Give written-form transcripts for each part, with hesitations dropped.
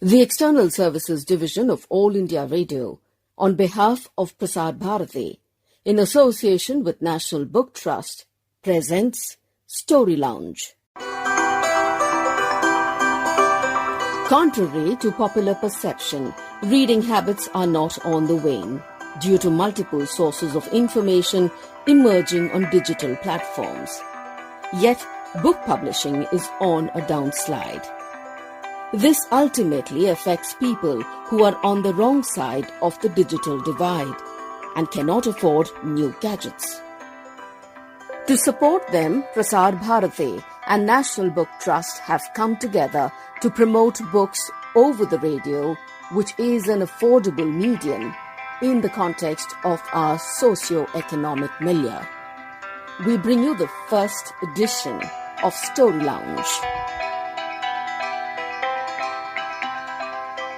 The External Services Division of All India Radio, on behalf of Prasar Bharati, in association with National Book Trust, presents Story Lounge. Contrary to popular perception, reading habits are not on the wane due to multiple sources of information emerging on digital platforms. Yet, book publishing is on a downslide. This ultimately affects people who are on the wrong side of the digital divide and cannot afford new gadgets. To support them, Prasar Bharati and National Book Trust have come together to promote books over the radio, which is an affordable medium in the context of our socio-economic milieu. We bring you the first edition of Story Lounge.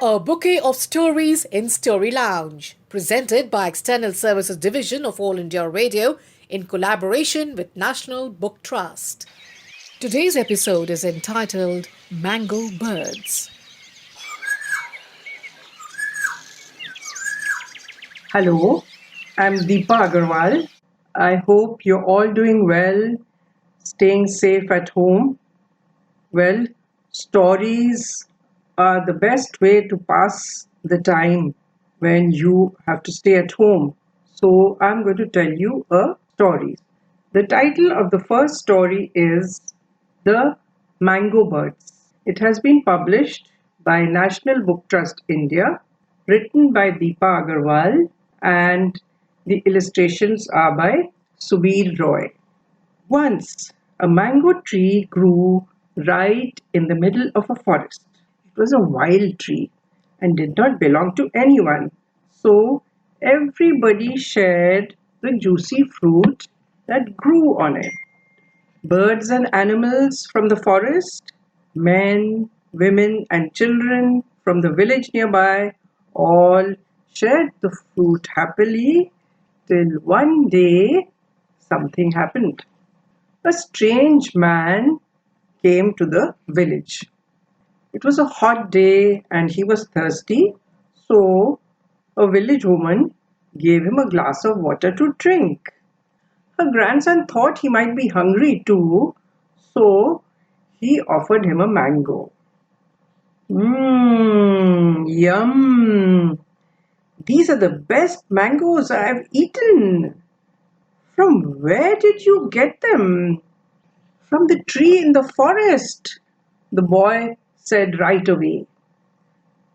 A bouquet of stories in Story Lounge, presented by External Services Division of All India Radio in collaboration with National Book Trust. Today's episode is entitled Mango Birds. Hello, I'm Deepa Agarwal. I hope you're all doing well, staying safe at home. Well, stories are the best way to pass the time when you have to stay at home. So I'm going to tell you a story. The title of the first story is The Mango Birds. It has been published by National Book Trust India, written by Deepa Agarwal, and the illustrations are by Subir Roy. Once, a mango tree grew right in the middle of a forest. It was a wild tree and did not belong to anyone. So everybody shared the juicy fruit that grew on it. Birds and animals from the forest, men, women, and children from the village nearby all shared the fruit happily till one day something happened. A strange man came to the village. It was a hot day and he was thirsty, so a village woman gave him a glass of water to drink. Her grandson thought he might be hungry too, so he offered him a mango. Yum! These are the best mangoes I've eaten. From where did you get them? From the tree in the forest, the boy said right away.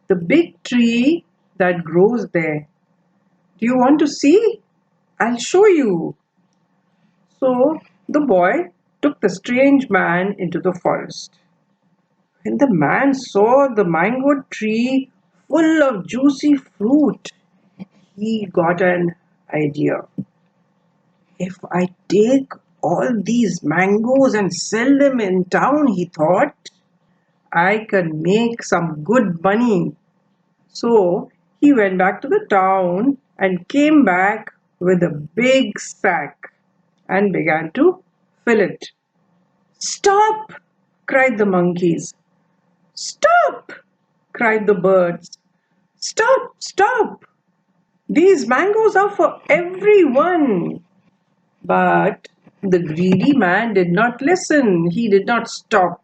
The big tree that grows there. Do you want to see? I'll show you. So the boy took the strange man into the forest. When the man saw the mango tree full of juicy fruit, he got an idea. If I take all these mangoes and sell them in town, he thought, I can make some good money. So he went back to the town and came back with a big sack and began to fill it. Stop! Cried the monkeys. Stop! Cried the birds. Stop! Stop! These mangoes are for everyone. But the greedy man did not listen. He did not stop.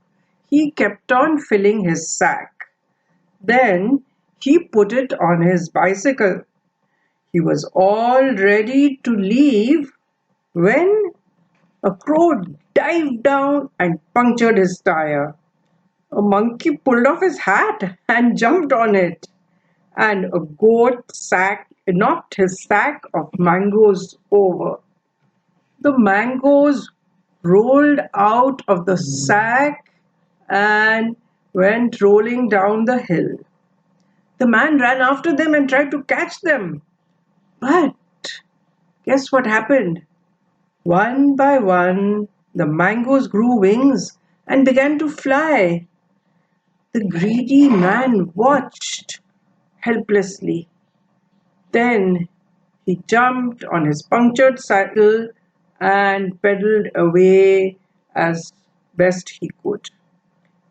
He kept on filling his sack. Then he put it on his bicycle. He was all ready to leave when a crow dived down and punctured his tire. A monkey pulled off his hat and jumped on it, and a goat knocked his sack of mangoes over. The mangoes rolled out of the sack and went rolling down the hill. The man ran after them and tried to catch them. But guess what happened? One by one, the mangoes grew wings and began to fly. The greedy man watched helplessly. Then he jumped on his punctured saddle and pedaled away as best he could.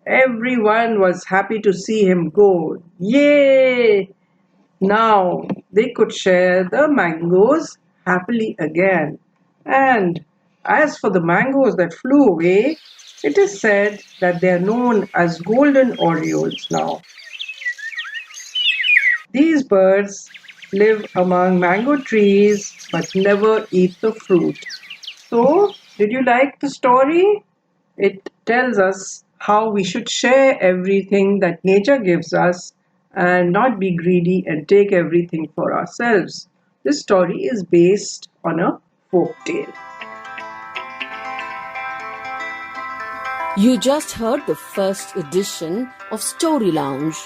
Everyone was happy to see him go. Yay! Now they could share the mangoes happily again. And as for the mangoes that flew away, it is said that they are known as golden orioles now. These birds live among mango trees but never eat the fruit. So, did you like the story? It tells us how we should share everything that nature gives us and not be greedy and take everything for ourselves. This story is based on a folk tale. You just heard the first edition of Story Lounge.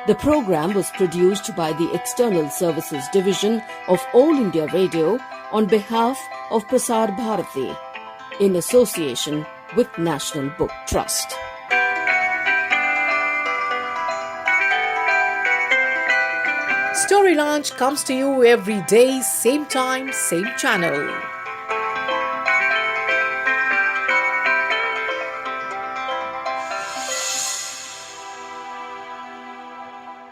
The program was produced by the External Services Division of All India Radio on behalf of Prasar Bharati in association with National Book Trust. Story Launch comes to you every day, same time, same channel.